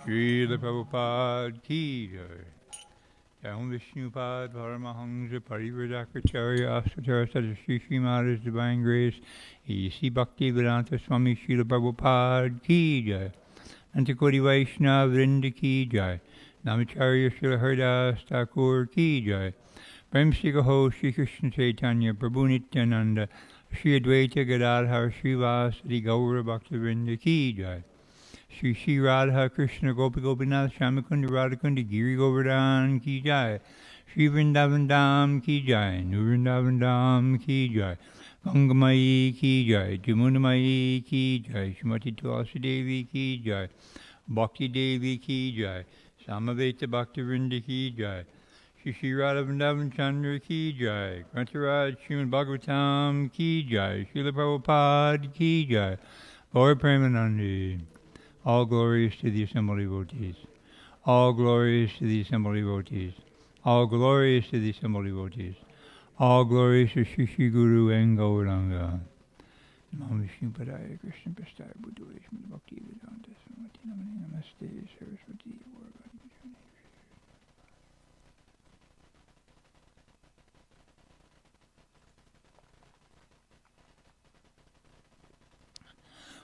Srila Prabhupada ki jai. Jai Vishnupad Paramahansa Parivrajacharya Asatar Sadashri Shri Maharaj's Divine Grace E.C. Bhakti Vedanta Swami Srila Prabhupada ki jai. Antakoti Vaishnava Vrinda ki jai. Namacharya Srila Haridas Thakur ki jai. Prem Sikaho Shri Krishna Chaitanya Prabhu Nityananda Shri Advaita Gadadhar Srivasadi Gaura Bhakta Vrinda ki jai. Shri Shri Radha Krishna Gopi Gopinath Shyamakunda Radhakunda Giri Govardhan ki jai. Shri Vrindaban Dham ki jai. Nu Vrindaban Dham ki jai. Gangamayi ki jai. Jamunamayi ki jai. Shrimati Tulasi Devi ki jai. Bhakti Devi ki jai. Samaveta Bhakti Vrinda ki jai. Shri Shri Radha Vrindavan Chandra ki jai. Grantaraj Srimad Bhagavatam ki jai. Srila Prabhupada ki jai. Gaura Premanandi. All glories to the assembled devotees. All glories to the assembled devotees. All glories to the assembled devotees. All glories to Shri Shri Guru and Gauranga. Namo Vishnu Padaya Krishna Prasthaya Buddha Vishnu Bhakti Vedanta Samati Namani Namaste Saraswati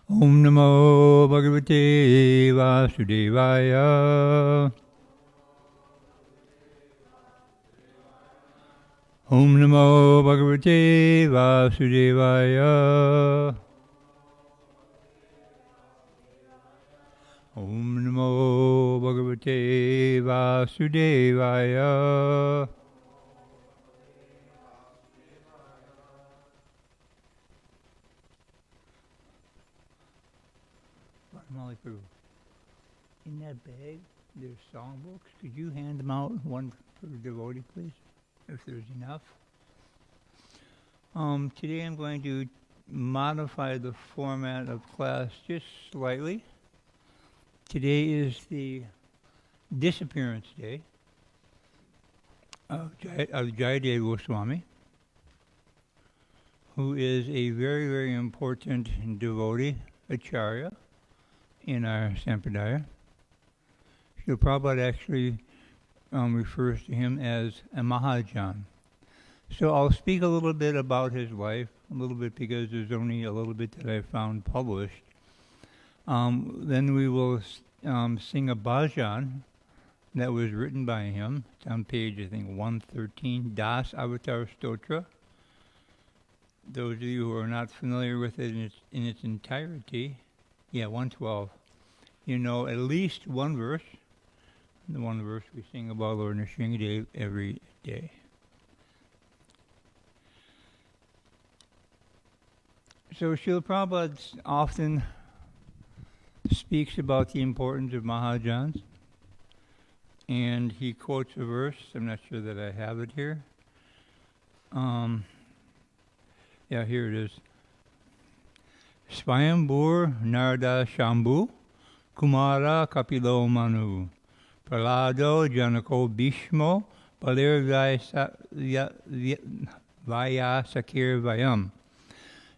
Om Namo Bhagavate Vasudevaya. Om Namo Bhagavate Vasudevaya. Om Namo Bhagavate Vasudevaya. In that bag, there's songbooks. Could you hand them out, one for the devotee, please, if there's enough? Today I'm going to modify the format of class just slightly. Today is the Disappearance Day of Jayadeva Gosvāmī, who is a very, very important devotee, acharya, in our sampradaya. Srila Prabhupada actually refers to him as a Mahajan. So I'll speak a little bit about his life, a little bit because there's only a little bit that I found published. Then we will sing a bhajan that was written by him. It's on page, I think, 113, Das Avatar Stotra. Those of you who are not familiar with it in its entirety, 112. You know at least one verse. The one verse we sing about Lord Nrsimhadev every day. So Srila Prabhupada often speaks about the importance of Mahajans. And he quotes a verse. I'm not sure that I have it here. Here it is. Swayambur Narada Shambhu Kumara Kapilo Manu Pralado Janako Bhishmo Balir Vyasakir Vayam.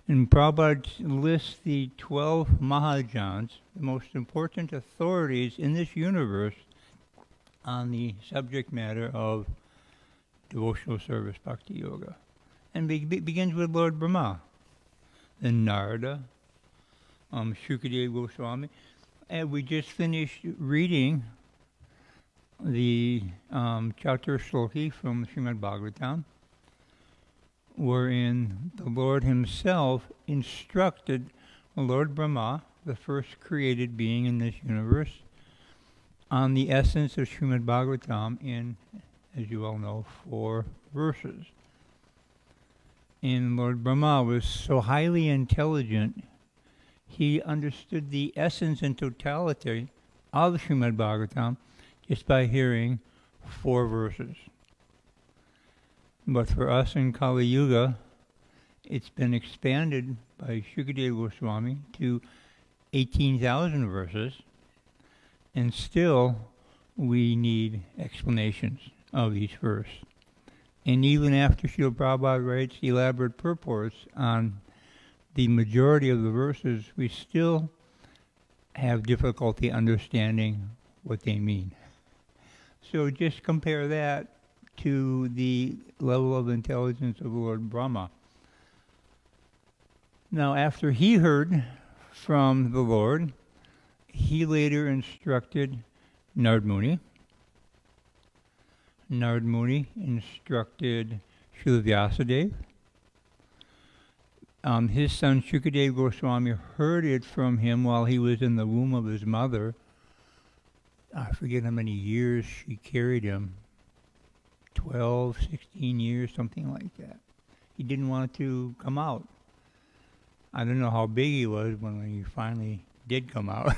And Prabhupada lists the 12 Mahajans, the most important authorities in this universe on the subject matter of devotional service bhakti yoga. And begins with Lord Brahmā, then Narada, Śrī Śukadeva Gosvāmī. And we just finished reading the Chatur Shloki from Srimad Bhagavatam, wherein the Lord himself instructed Lord Brahmā, the first created being in this universe, on the essence of Srimad Bhagavatam in, as you all know, 4 verses. And Lord Brahmā was so highly intelligent, he understood the essence and totality of Srimad Bhagavatam just by hearing 4 verses. But for us in Kali Yuga, it's been expanded by Śukadeva Gosvāmī to 18,000 verses, and still we need explanations of each verse. And even after Srila Prabhupada writes elaborate purports on the majority of the verses, we still have difficulty understanding what they mean. So just compare that to the level of intelligence of Lord Brahma. Now, after he heard from the Lord, he later instructed Narad Muni. Narad Muni instructed Srila Vyasadeva. His son Śukadeva Gosvāmī heard it from him while he was in the womb of his mother. I forget how many years she carried him. 12, 16 years, something like that. He didn't want to come out. I don't know how big he was when he finally did come out.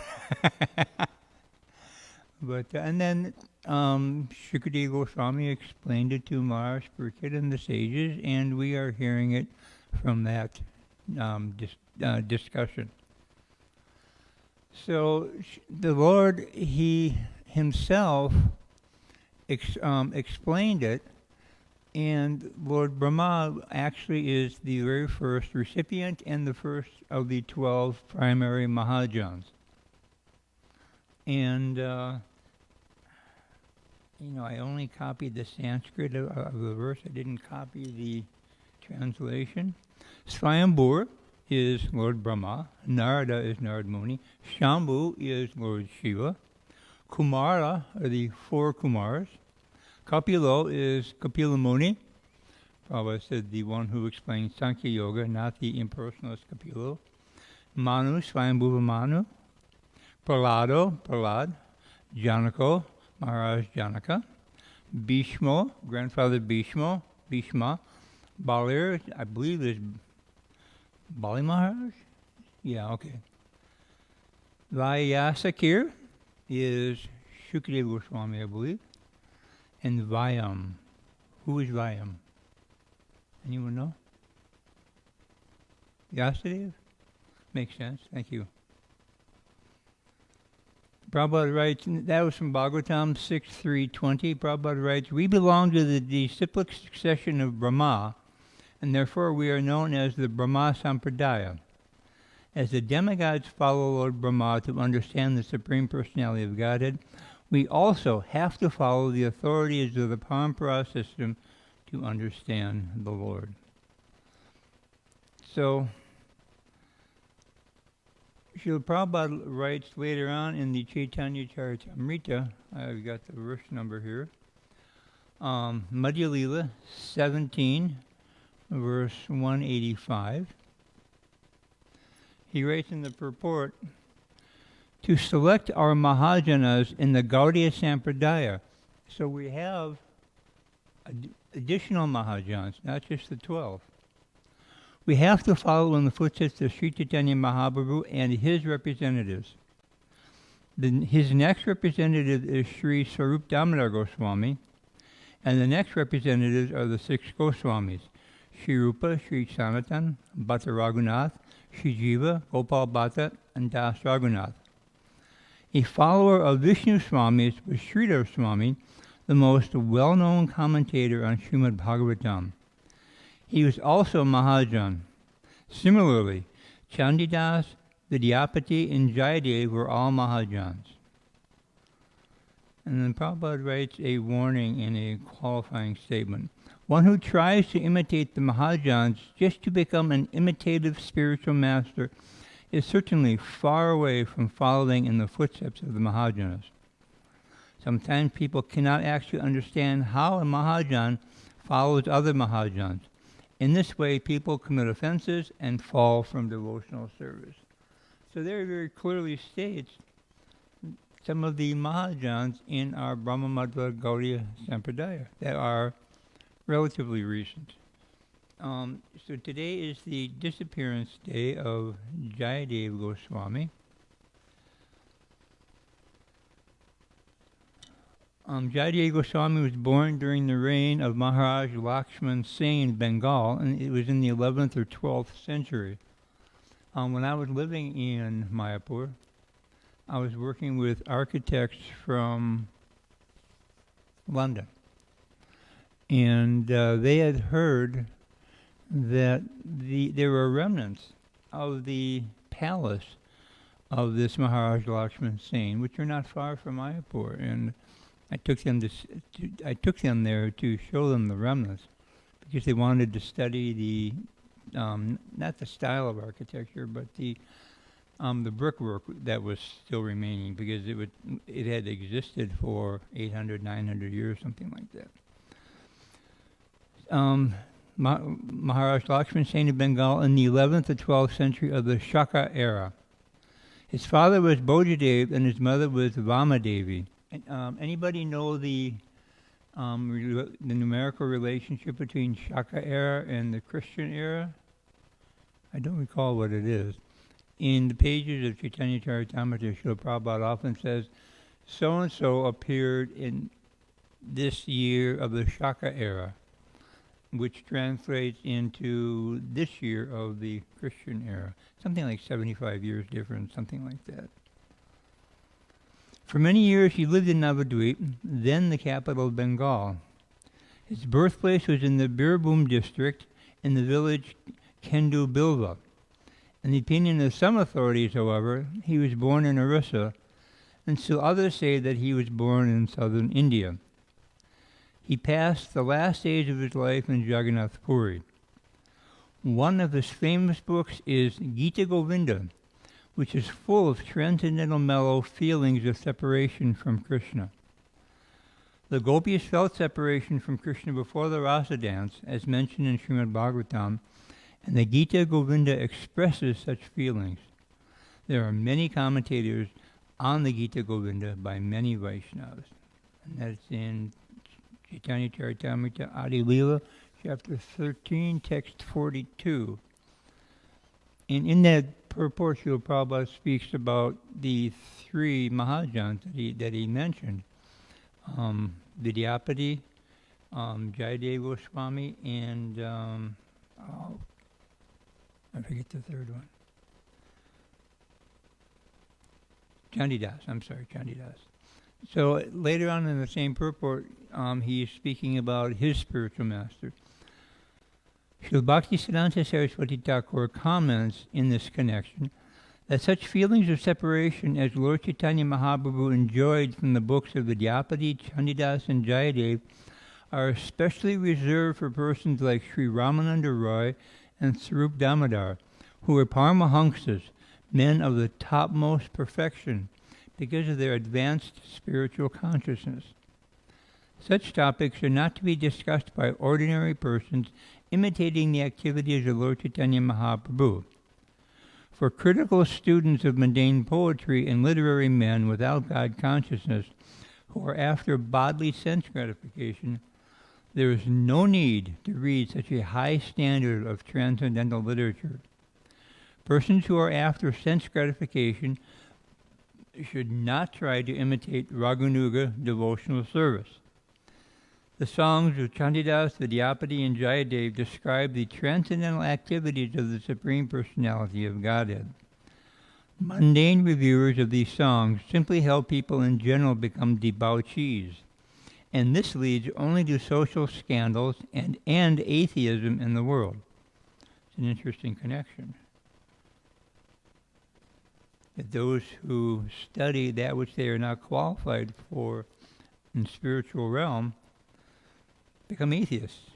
But and then Śukadeva Gosvāmī explained it to Mahārāja Parīkṣit and the sages, and we are hearing it from that discussion. So the Lord, he himself explained it, and Lord Brahma actually is the very first recipient and the first of the 12 primary Mahajans. And, I only copied the Sanskrit of the verse. I didn't copy the translation. Swayambhur is Lord Brahma. Narada is Narad Muni. Shambhu is Lord Shiva. Kumara are the 4 Kumars. Kapilo is Kapila Muni. Prabhupada said the one who explains Sankhya Yoga, not the impersonalist Kapilo. Manu, Swayambhuva Manu. Prahlad. Janako, Maharaj Janaka. Bhishma, grandfather Bhishma. Balir, I believe is Bali Maharaj? Yeah, okay. Vyasakir is Śukadeva Gosvāmī, I believe. And Vyam. Who is Vyam? Anyone know? Vyasadeva? Makes sense. Thank you. Prabhupada writes, that was from Bhagavatam 6.3.20. Prabhupada writes, we belong to the disciplic succession of Brahmā, and therefore we are known as the Brahmā Sampradaya. As the demigods follow Lord Brahma to understand the Supreme Personality of Godhead, we also have to follow the authorities of the parameṣṭhinam system to understand the Lord. So, Srila Prabhupada writes later on in the Chaitanya Charitamrita, I've got the verse number here, Madhya Lila 17, verse 185. He writes in the purport, to select our Mahajanas in the Gaudiya Sampradaya. So we have additional Mahajans, not just the 12. We have to follow in the footsteps of Sri Chaitanya Mahaprabhu and his representatives. His next representative is Sri Swarup Damodar Goswami, and the next representatives are the 6 Goswamis, Sri Rupa, Sri Sanatan, Bhatta Raghunath, Sri Jiva, Gopal Bhatta, and Das Raghunath. A follower of Vishnu Swami's was Sridhar Swami, the most well-known commentator on Srimad Bhagavatam. He was also Mahajan. Similarly, Chandidas, Vidyapati, and Jayadeva were all Mahajans. And then Prabhupada writes a warning in a qualifying statement. One who tries to imitate the Mahajans just to become an imitative spiritual master is certainly far away from following in the footsteps of the Mahajanas. Sometimes people cannot actually understand how a Mahajan follows other Mahajans. In this way, people commit offenses and fall from devotional service. So there very clearly states some of the Mahajans in our Brahma Madhva Gaudiya Sampradaya that are relatively recent. So today is the disappearance day of Jayadeva Goswami. Jayadeva Goswami was born during the reign of Mahārāja Lakshman Singh in Bengal, and it was in the 11th or 12th century. When I was living in Mayapur, I was working with architects from London. And they had heard that there were remnants of the palace of this Mahārāja Lakshman Sen, which are not far from Mayapur, and I took them there to show them the remnants because they wanted to study the not the style of architecture, but the brickwork that was still remaining, because it had existed for 800, 900 years, something like that. Mahārāja Lakshman Sen of Bengal in the 11th or 12th century of the Shaka era. His father was Bojadeva and his mother was Vamadevi. Anybody know the numerical relationship between Shaka era and the Christian era? I don't recall what it is. In the pages of Chaitanya Charitamrita, Srila Prabhupada often says, so-and-so appeared in this year of the Shaka era, which translates into this year of the Christian era. Something like 75 years difference, something like that. For many years he lived in Navadvip, then the capital of Bengal. His birthplace was in the Birbhum district in the village Kendu Bilva. In the opinion of some authorities, however, he was born in Orissa, and still others say that he was born in southern India. He passed the last days of his life in Jagannath Puri. One of his famous books is Gita Govinda, which is full of transcendental mellow feelings of separation from Krishna. The gopis felt separation from Krishna before the rasa dance, as mentioned in Srimad Bhagavatam, and the Gita Govinda expresses such feelings. There are many commentators on the Gita Govinda by many Vaishnavas, and that's in Chaitanya Charitamrita Adi Leela, chapter 13, text 42. And in that purport, Srila Prabhupada speaks about the three Mahajans that he mentioned, Vidyapati, Jayadeva Gosvāmī, and I forget the third one. Chandidas. So later on in the same purport, he is speaking about his spiritual master. Srila Bhaktisiddhanta Saraswati Thakur comments in this connection that such feelings of separation as Lord Chaitanya Mahaprabhu enjoyed from the books of Vidyapati, Chandidas, and Jayadeva are especially reserved for persons like Sri Ramananda Roy and Sarup Damodar, who are Paramahamsas, men of the topmost perfection, because of their advanced spiritual consciousness. Such topics are not to be discussed by ordinary persons imitating the activities of Lord Chaitanya Mahaprabhu. For critical students of mundane poetry and literary men without God consciousness, who are after bodily sense gratification, there is no need to read such a high standard of transcendental literature. Persons who are after sense gratification should not try to imitate Raghunuga devotional service. The songs of Chandidas, Vidyapati, and Jayadeva describe the transcendental activities of the Supreme Personality of Godhead. Mundane reviewers of these songs simply help people in general become debauchees, and this leads only to social scandals and atheism in the world. It's an interesting connection. That those who study that which they are not qualified for in spiritual realm become atheists.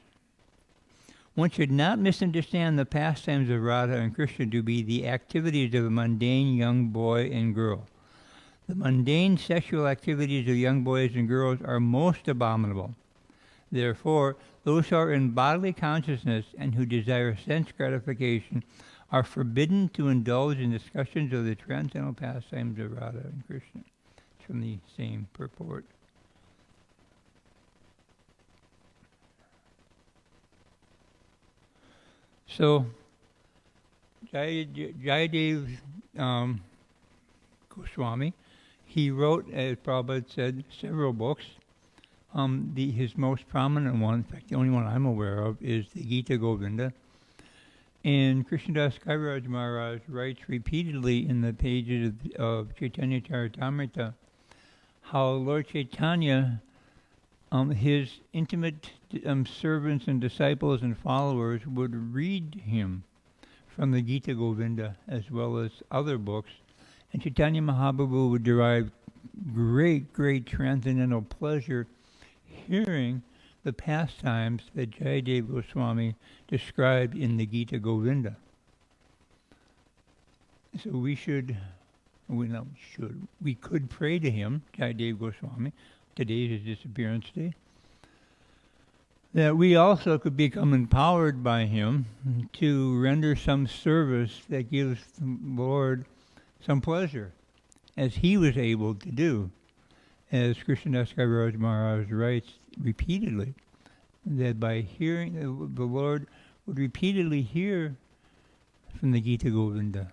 One should not misunderstand the pastimes of Radha and Krishna to be the activities of a mundane young boy and girl. The mundane sexual activities of young boys and girls are most abominable. Therefore, those who are in bodily consciousness and who desire sense gratification are forbidden to indulge in discussions of the transcendental pastimes of Radha and Krishna. It's from the same purport. So, Jayadeva Gosvāmī, he wrote, as Prabhupada said, several books. His most prominent one, in fact the only one I'm aware of, is the Gita Govinda. And Krishnadas Kaviraj Maharaj writes repeatedly in the pages of Chaitanya Charitamrita how Lord Chaitanya, his intimate servants and disciples and followers would read him from the Gita Govinda as well as other books, And Chaitanya Mahaprabhu would derive great, great transcendental pleasure hearing the pastimes that Jayadeva Goswami described in the Gita Govinda. So we could pray to him, Jayadeva Goswami, today is his disappearance day, that we also could become empowered by him to render some service that gives the Lord some pleasure, as he was able to do. As Krishnadas Kaviraj Maharaj writes repeatedly, that by hearing, the Lord would repeatedly hear from the Gita Govinda,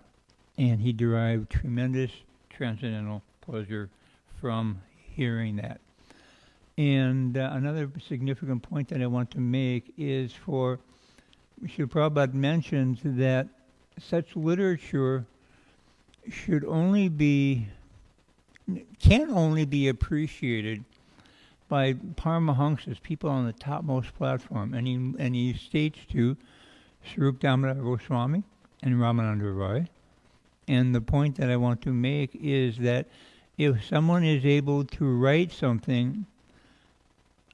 and he derived tremendous transcendental pleasure from hearing that. And another significant point that I want to make is for Srila Prabhupada mentions that such literature can only be appreciated by paramahamsas, people on the topmost platform. And he states to Swarup Damodar Goswami and Ramananda Roy. And the point that I want to make is that if someone is able to write something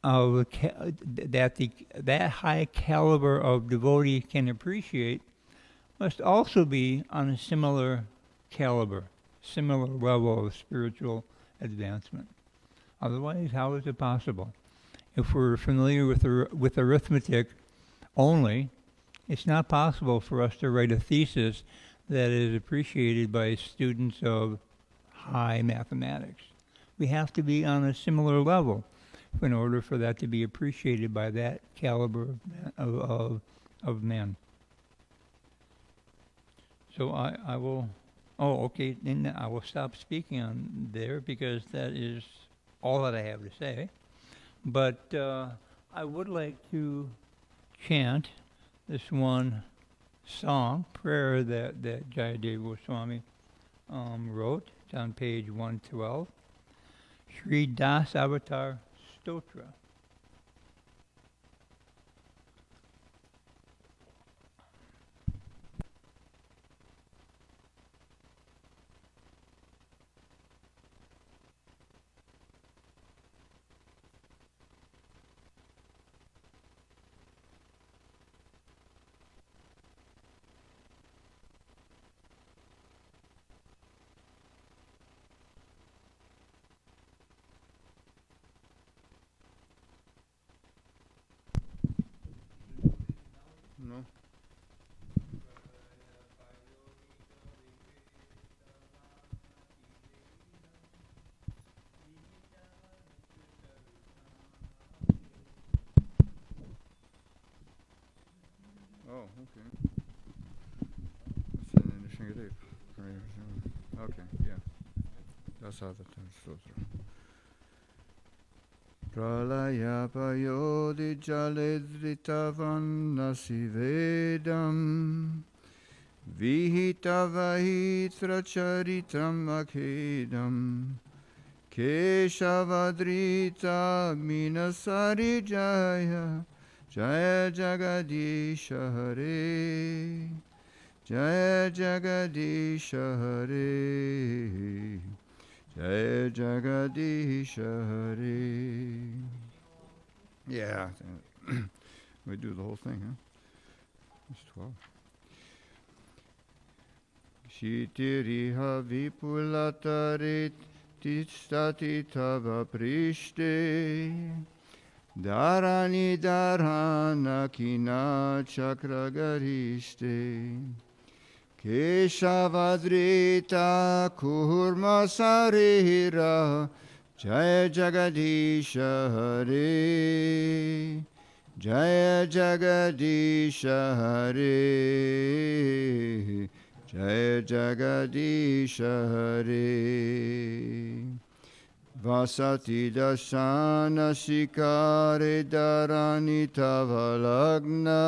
that high caliber of devotee can appreciate, must also be on a similar caliber, similar level of spiritual advancement. Otherwise, how is it possible? If we're familiar with arithmetic only, it's not possible for us to write a thesis that is appreciated by students of high mathematics. We have to be on a similar level in order for that to be appreciated by that caliber of men. So I will, then I will stop speaking on there, because that is all that I have to say. But I would like to chant this one song, prayer that Jayadeva Goswami wrote. It's on page 112. Shri Das Avatar Stotra. No. Oh, okay. That's an interesting idea. Okay, yeah. That's how the time goes through. Pralaya payodi jaledritavan nasivedam vihitavahitra charitam akhedam keshavadrita minasari jaya jaya jagadisha hare jaya jagadisha hare Jai Jagadisha Hare. Yeah, we do the whole thing, huh? It's 12. Shitiriha vipulatarit tistati tava prishte Dharani dharana kina chakragarishte Keshavadrita kurma sarira Jaya Jagadisha Hare Jaya Jagadisha Hare Jaya Jagadisha Hare Vasati dashana shikare dharani tavalagna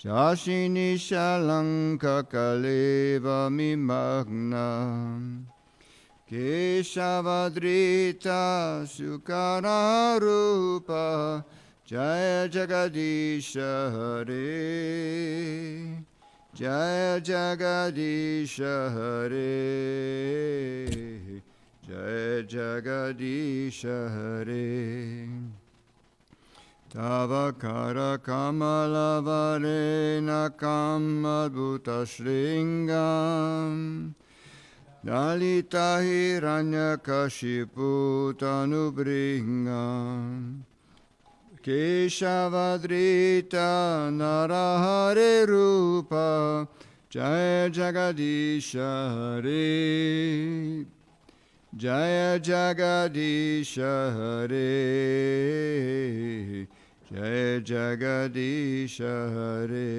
Shashini shalanka kaleva mimagna Keshavadrita sukara rūpa Jaya Jagadisha Hare Jaya Jagadisha Hare, Jaya Jagadisha Hare. Tava kara kamala varena kamadbhuta shringam Dalita hiranyakashipu tanubringam Keshavadrita narahare rūpa Jaya Jagadisha Hare Jaya Jagadisha Hare Jaya Jagadisha Hare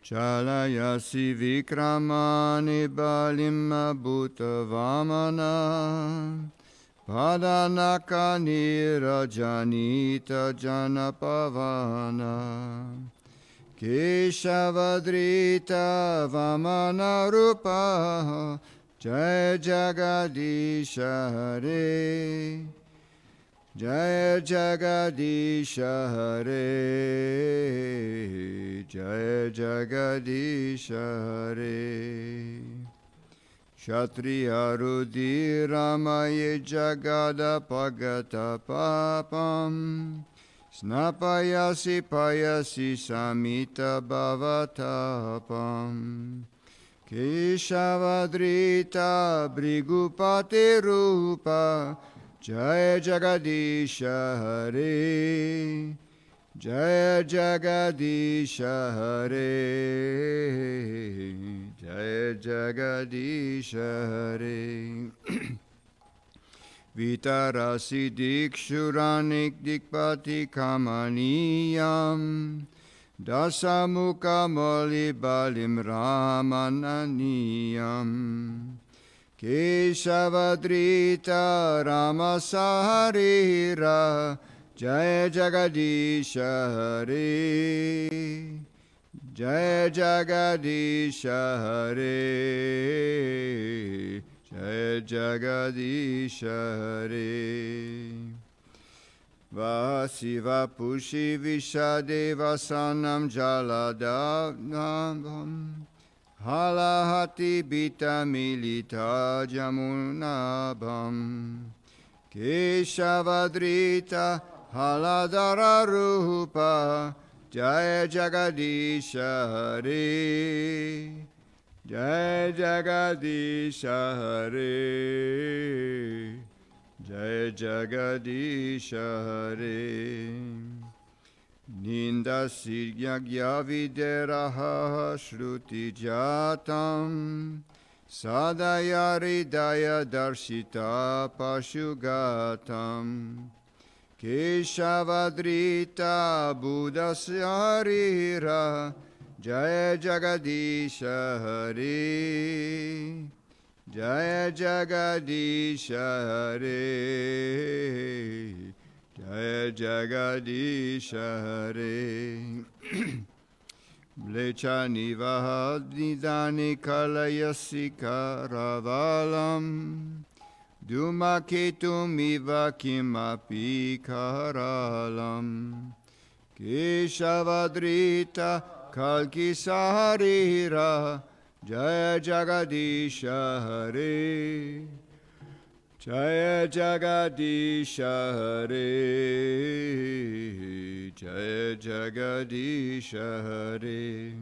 Chalayasi vikramani balim bhuta vamana Padanaka nirajanita janapavana Keshavadrita vamana rūpa Jaya Jagadisha Hare Jaya Jagadisha Hare Jaya Jagadisha Hare Kshatriya Rudiramaye Jagada Pagata Papam Snapayasi Payasi Samita Bhavatapam Keshavadrita Brigupati Rupa Jaya Jagadisha Hare Jaya Jagadisha Hare Jaya Jagadisha Hare Vitarasi Dikshuranik Dikpati Kamaniyam Dasamukha Moli Balim Ramananiyam Keshavadrita Ramasaharira Jaya Jagadisha Hare Jaya Jagadisha Hare Jaya Jagadisha Hare Vasiva Pushi Vishadeva Sanam Jaladavnam Halahati Bita Milita Jamunabam Keshavadrita Haladara Rūpa Jaya Jagadisha Hare Jaya Jagadisha Hare Jaya Jagadisha Hare Ninda Sigyagya Videraha Shruti Jatam Sadayari Daya Darshita Pashugatam Keshavadrita Buddhasyarira Jaya Jagadisha Hare Jaya Jagadisha Hare Jaya Jagadisha Hare Blecha nivaha nidani kalayasi karavalam Dhumaketum iva kimapi karalam Keshavadrita kalkisarira Jaya Jagadisha Hare Jaya Jagadisha Hare Jaya Jagadisha Hare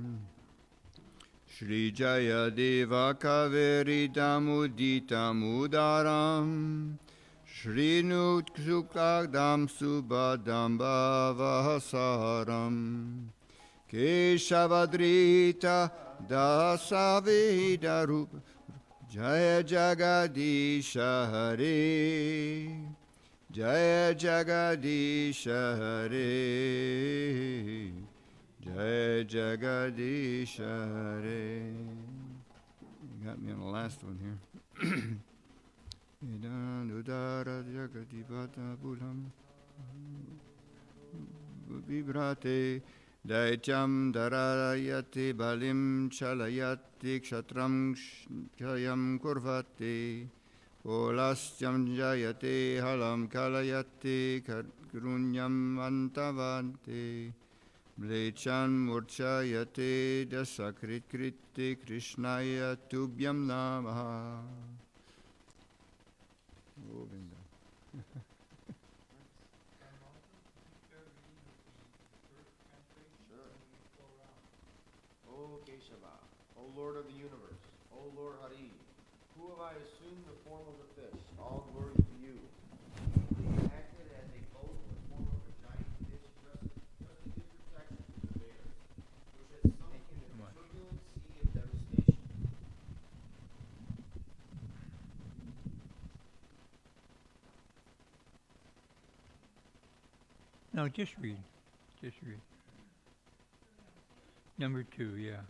Shri Jayadeva Kaveri Damuditam Udaram Shri Śukadeva Subhadam Bhavasaram Keshavadrita Dasavida Rūpa Jaya Jagadisha Hare Jaya Jagadisha Hare Jaya Jagadisha Hare. You got me on the last one here. Udara Jagadivata Buddham Vibrate Daityam Darayate Balim Chalayati Kshatram Kayam Kurvate Polastyam Jayate Halam Kalayate Karunyam Antavante Mlechan murchayate dasakrit kriti krishnaya tubhyam namaha. Govinda. O Keshava, O Lord of the universe, O Lord Hari, who have I assumed the form of a fish? All glory to you. He acted as a boat in the form of a giant fish, just to give protection to the bears, which had sunk into the turbulent sea of devastation. No, just read. Just read. Number 2, yeah.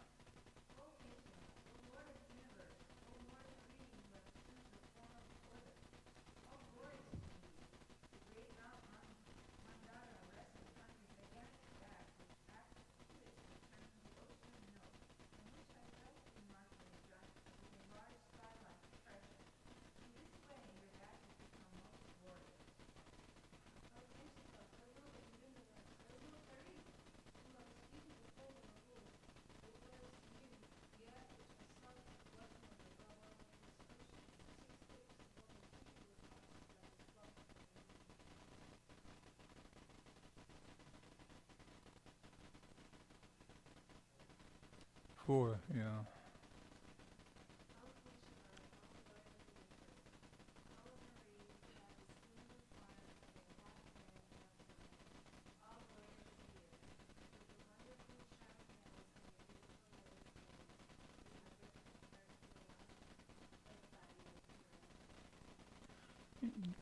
Four, yeah.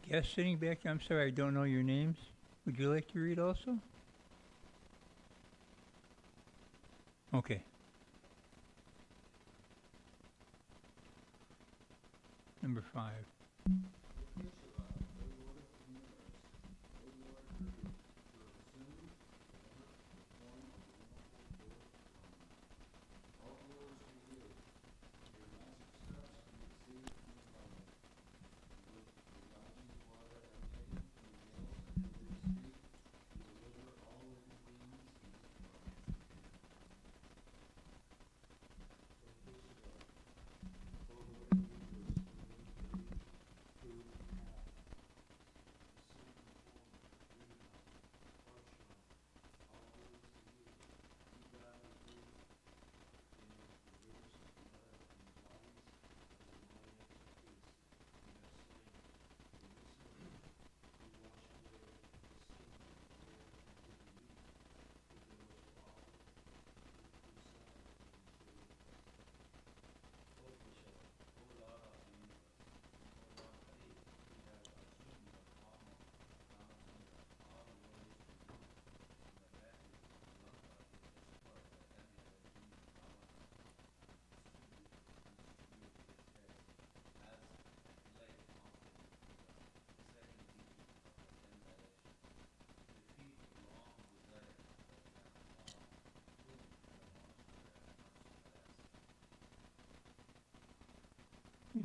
Guest sitting back, I'm sorry, I don't know your names. Would you like to read also? Okay. Number 5.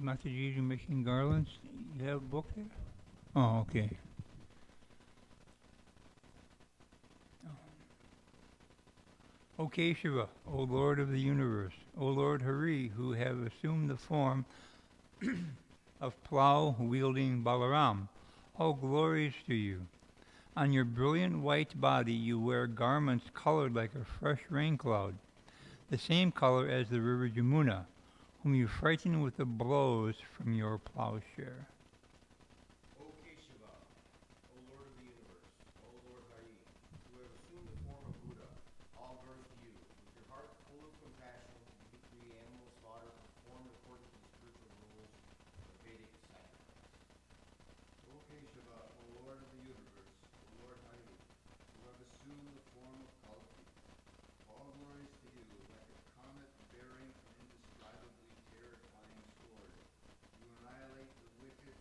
Mataji, you making garlands? You have a book there? Oh, okay. O Keshava, O Lord of the universe, O Lord Hari, who have assumed the form of plow-wielding Balaram, all glories to you. On your brilliant white body you wear garments colored like a fresh rain cloud, the same color as the river Jamuna, whom you frighten with the blows from your plowshare. O Keshava, O Lord of the universe, O Lord Hari, who have assumed the form of Buddha, all glories to you. With your heart full of compassion, you decree animal slaughter performed according to the spiritual rules of Vedic sacrifice. O Keshava, O Lord of the universe, O Lord Hari, who have assumed the form of Kalki, all glories to you, like a comet bearing an indescribably terrifying sword. You annihilate the wicked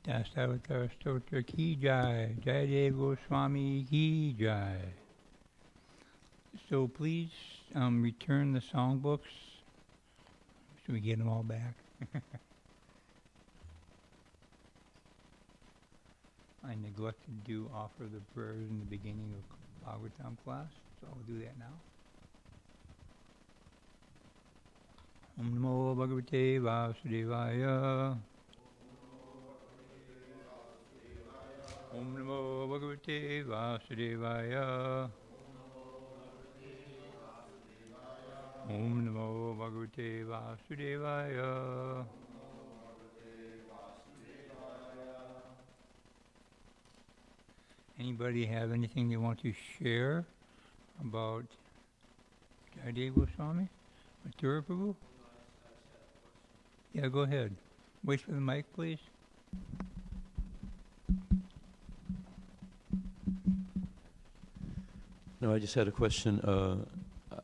Dasavatara Stotra ki jai. Jayadeva Gosvāmī ki jai. So please return the songbooks. Should we get them all back? I neglected to offer the prayers in the beginning of Bhagavatam class, so I'll do that now. Om Namo Bhagavate Vasudevaya. Om Namo Bhagavate Vasudevaya. Om Namo Bhagavate Vasudevaya. Anybody have anything they want to share about Jayadeva Gosvami? Mathura Prabhu? Yeah, go ahead. Wait for the mic, please. No, I just had a question.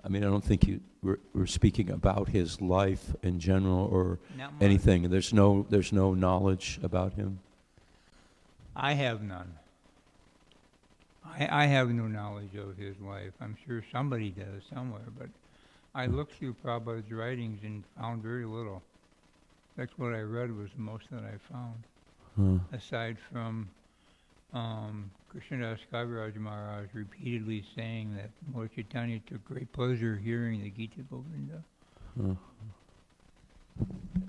I mean, I don't think we're speaking about his life in general or Not much. anything. There's no knowledge about him. I have none. I have no knowledge of his life. I'm sure somebody does somewhere, but I looked through Prabhupada's writings and found very little. That's what I read was the most that I found, aside from Krishnadas Kaviraj Maharaj repeatedly saying that Lord Chaitanya took great pleasure hearing the Gita Govinda.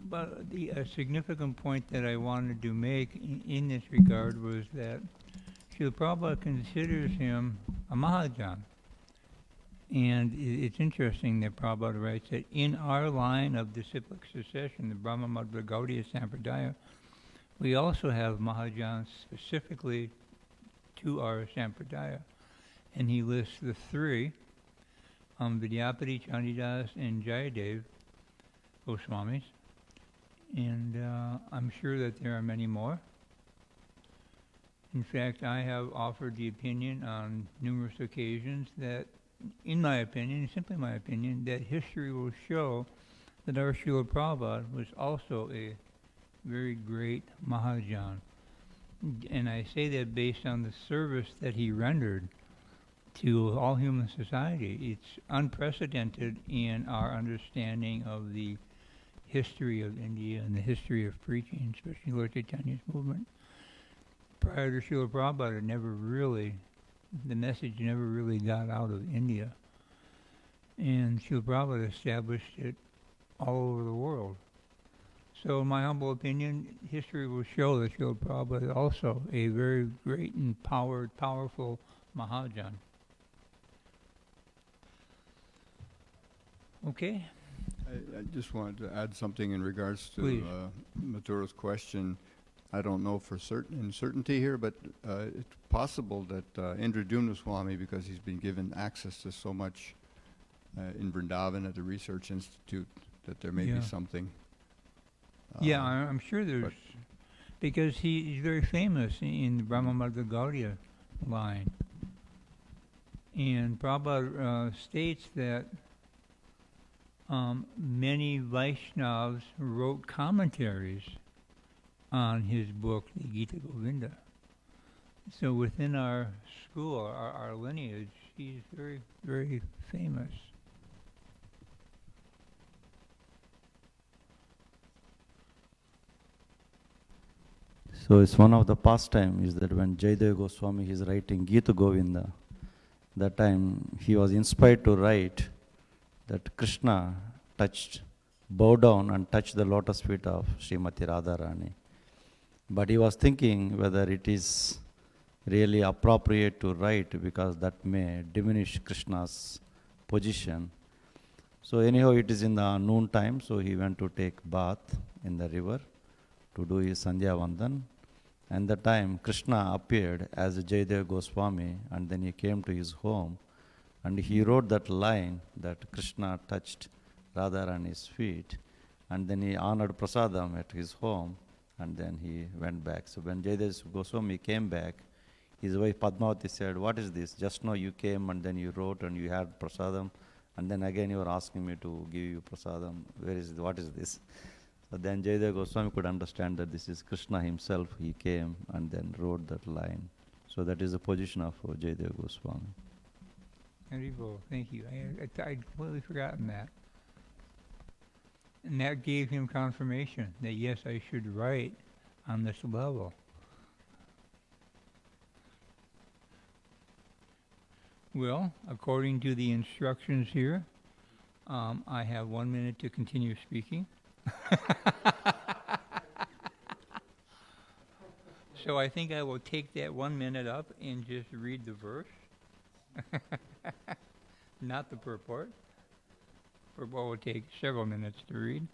But a significant point that I wanted to make in this regard was that Srila Prabhupada considers him a Mahajan. And it's interesting that Prabhupada writes that in our line of disciplic succession, the Brahma Madhva Gaudiya Sampradaya, we also have Mahajans specifically to our Sampradaya. And he lists the three, Vidyapati, Chandidas, and Jayadeva Goswamis. And I'm sure that there are many more. In fact, I have offered the opinion on numerous occasions that, in my opinion, simply my opinion, that history will show that our Srila Prabhupada was also a very great Mahajan. And I say that based on the service that he rendered to all human society. It's unprecedented in our understanding of the history of India and the history of preaching, especially Lord Chaitanya's movement. Prior to Srila Prabhupada, the message never really got out of India. And Srila Prabhupada established it all over the world. So in my humble opinion, history will show that Srila Prabhupada is also a very great and powerful Mahajan. Okay? I just wanted to add something in regards to Mathura's question. I don't know for certainty here, but it's possible that Indradyumna Swami, because he's been given access to so much in Vrindaban at the Research Institute, that there may be something. Yeah, I'm sure there's, because he's very famous in the Brahma Madhva Gaudiya line. And Prabhupada states that many Vaishnavas wrote commentaries on his book, the Gita Govinda. So within our school, our lineage, he's very, very famous. So it's one of the pastime is that when Jayadeva Goswami is writing Gita Govinda, that time he was inspired to write that Krishna bowed down and touched the lotus feet of Srimati Radharani. But he was thinking whether it is really appropriate to write because that may diminish Krishna's position. So anyhow, it is in the noon time, so he went to take bath in the river to do his Sandhya Vandan. And the time Krishna appeared as Jayadeva Goswami, and then he came to his home and he wrote that line that Krishna touched Radharani's feet, and then he honored prasadam at his home, and then he went back. So when Jayadeva Goswami came back, his wife Padmavati said, "What is this? Just now you came and then you wrote and you had prasadam, and then again you are asking me to give you prasadam. What is this?" But then Jayadeva Goswami could understand that this is Krishna himself. He came and then wrote that line. So that is the position of Jayadeva Goswami. Haribol, thank you. I'd completely forgotten that. And that gave him confirmation that yes, I should write on this level. Well, according to the instructions here, I have 1 minute to continue speaking. So I think I will take that 1 minute up and just read the verse. Not the purport. Purport will take several minutes to read.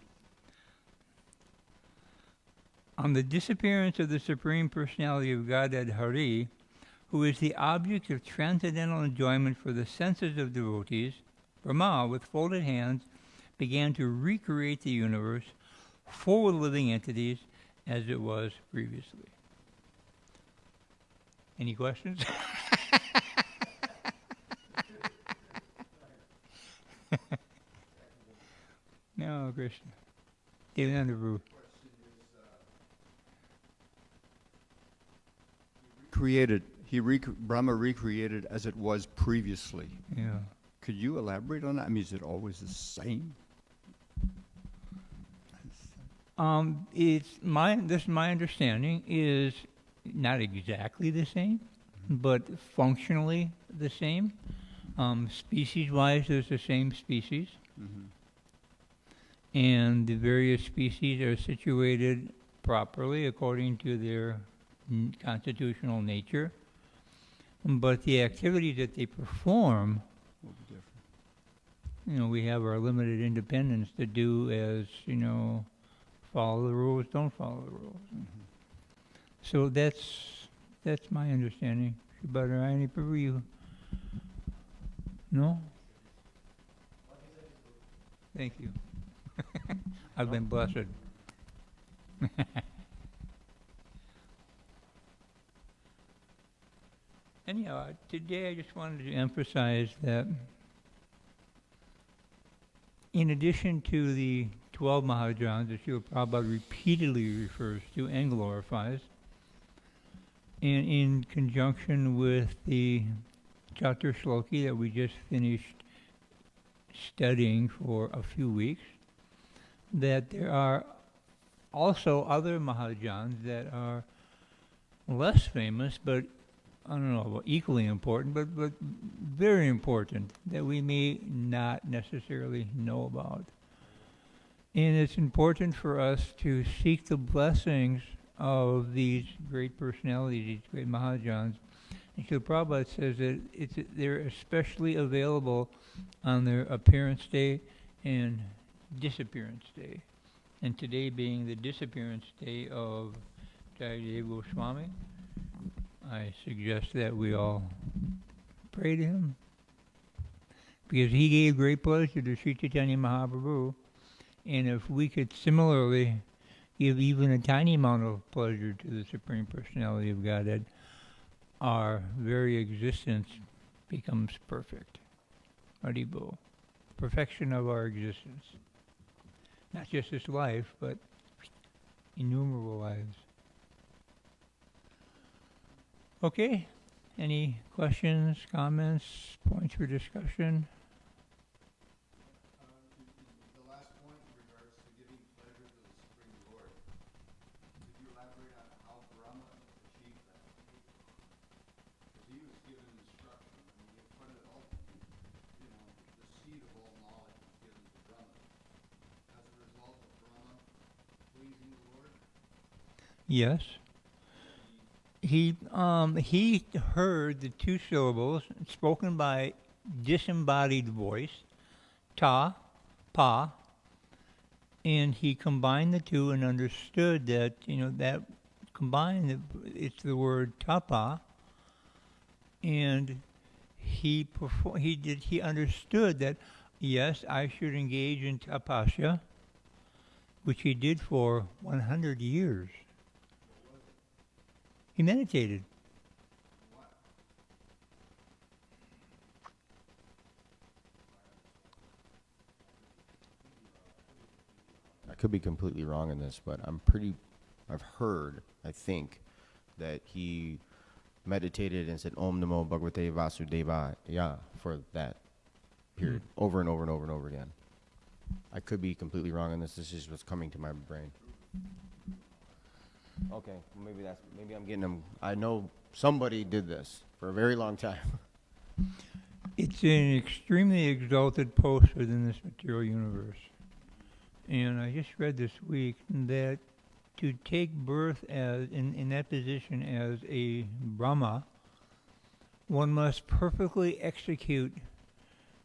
On the disappearance of the Supreme Personality of Godhead, Hari, who is the object of transcendental enjoyment for the senses of devotees, Brahmā, with folded hands, began to recreate the universe full with living entities as it was previously. Any questions? No, Krishna. Devanandabhu. Brahma recreated as it was previously. Yeah. Could you elaborate on that? I mean, is it always the same? My understanding is not exactly the same, but functionally the same. Species-wise, there's the same species. Mm-hmm. And the various species are situated properly according to their constitutional nature. But the activities that they perform, Will be different. We have our limited independence to do as, follow the rules, don't follow the rules. Mm-hmm. So that's my understanding. Shubhadarayani Prabhu, no? Thank you. I've been blessed. Anyhow, today I just wanted to emphasize that in addition to the 12 Mahajans that Srila Prabhupada repeatedly refers to and glorifies, and in conjunction with the Chatur Shloki that we just finished studying for a few weeks, that there are also other Mahajans that are less famous, but I don't know, equally important, but very important, that we may not necessarily know about. And it's important for us to seek the blessings of these great personalities, these great Mahajans. And Srila Prabhupada says that they're especially available on their appearance day and disappearance day. And today being the disappearance day of Jayadeva Goswami, I suggest that we all pray to him, because he gave great pleasure to Sri Chaitanya Mahaprabhu, and if we could similarly give even a tiny amount of pleasure to the Supreme Personality of Godhead, our very existence becomes perfect. Haribol. Perfection of our existence. Not just this life, but innumerable lives. Okay, any questions, comments, points for discussion? The last point in regards to giving pleasure to the Supreme Lord, could you elaborate on how Brahma achieved that? Because he was given instruction, and he put it ultimately, the seed of all knowledge was given to Brahma. As a result of Brahma pleasing the Lord? Yes. He heard the two syllables spoken by disembodied voice, ta, pa, and he combined the two and understood that, that combined, it's the word tapa, and he understood that, yes, I should engage in tapasya, which he did for 100 years. He meditated. could be completely wrong in this, but I've heard, I think, that he meditated and said Om Namo Bhagavate Vasudevaya for that period, over and over and over and over again. I could be completely wrong in this. This is what's coming to my brain. Okay, maybe I'm getting them. I know somebody did this for a very long time. It's an extremely exalted post within this material universe. And I just read this week that to take birth as in that position as a Brahma, one must perfectly execute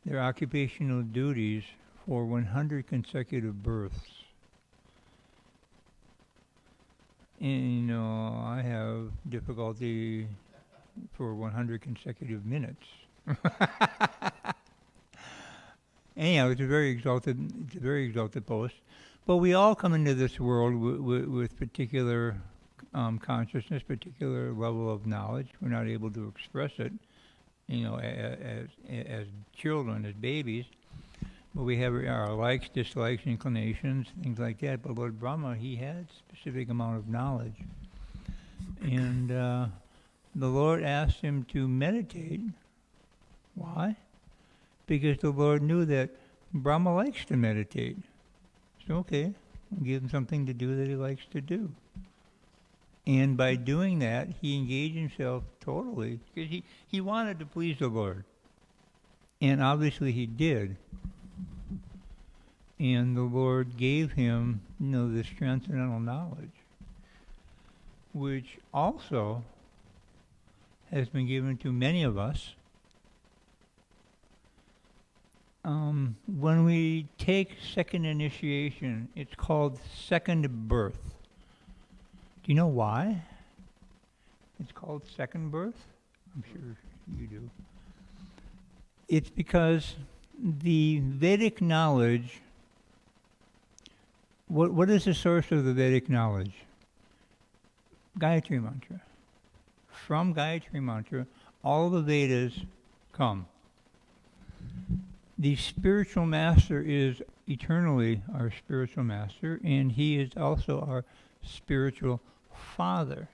their occupational duties for 100 consecutive births. And, I have difficulty for 100 consecutive minutes. Anyhow, it's a very exalted post. But we all come into this world with particular consciousness, particular level of knowledge. We're not able to express it, as children, as babies. But we have our likes, dislikes, inclinations, things like that. But Lord Brahma, he had a specific amount of knowledge. And the Lord asked him to meditate. Why? Because the Lord knew that Brahma likes to meditate. So, okay, we'll give him something to do that he likes to do. And by doing that, he engaged himself totally, because he wanted to please the Lord. And obviously he did. And the Lord gave him, this transcendental knowledge, which also has been given to many of us. When we take second initiation, it's called second birth. Do you know why it's called second birth? I'm sure you do. It's because the Vedic knowledge, what is the source of the Vedic knowledge? Gayatri Mantra. From Gayatri Mantra, all the Vedas come. The spiritual master is eternally our spiritual master, and he is also our spiritual father.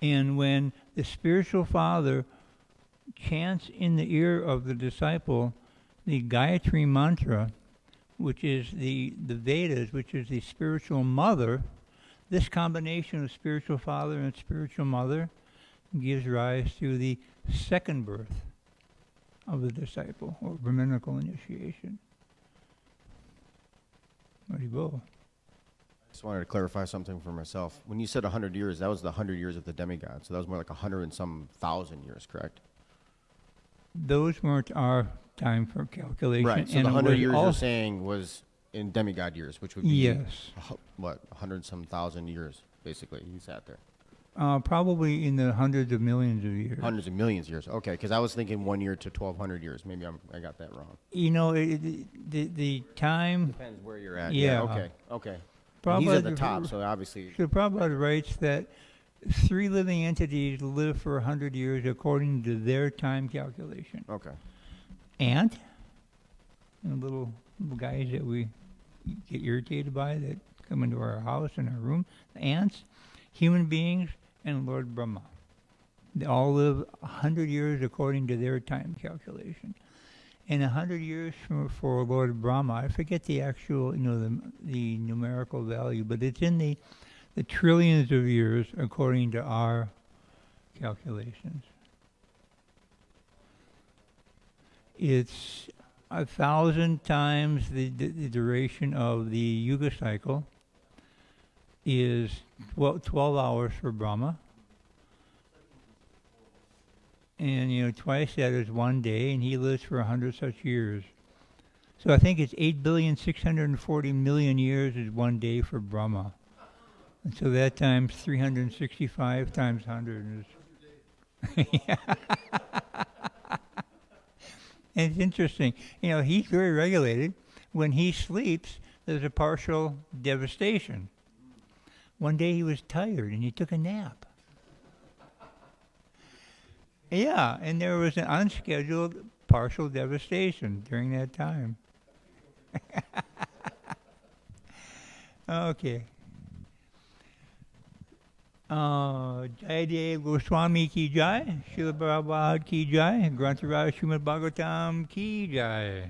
And when the spiritual father chants in the ear of the disciple the Gayatri Mantra, which is the Vedas, which is the spiritual mother, this combination of spiritual father and spiritual mother gives rise to the second birth of the disciple, or Brahminical initiation. Haribol. I just wanted to clarify something for myself. When you said 100 years, that was the 100 years of the demigod, so that was more like 100 and some thousand years, correct? Those weren't our time for calculation. Right, so and the 100 years you're saying was in demigod years, which would be, yes, 100 and some thousand years, basically, you sat there. Probably in the hundreds of millions of years. Hundreds of millions of years, okay, because I was thinking 1 year to 1,200 years. Maybe I got that wrong. The time... Depends where you're at. Yeah. Okay. Prabhupada, he's at the top, so obviously... So Prabhupada writes that 3 living entities live for 100 years according to their time calculation. Okay. Ant, little guys that we get irritated by that come into our house and our room, ants, human beings, and Lord Brahma. They all live 100 years according to their time calculation. And 100 years for Lord Brahma, I forget the actual, the numerical value, but it's in the trillions of years according to our calculations. It's 1,000 times the duration of the Yuga cycle is 12 hours for Brahma. And, twice that is 1 day, and he lives for 100 such years. So I think it's 8,640,000,000 years is 1 day for Brahma. And so that times 365 times 100 is... Yeah. And it's interesting. He's very regulated. When he sleeps, there's a partial devastation. One day he was tired and he took a nap. Yeah, and there was an unscheduled partial devastation during that time. Okay. Jayadeva Goswami ki jai, Srila Prabhupada ki jai, Grantaraj Srimad Bhagavatam ki jai.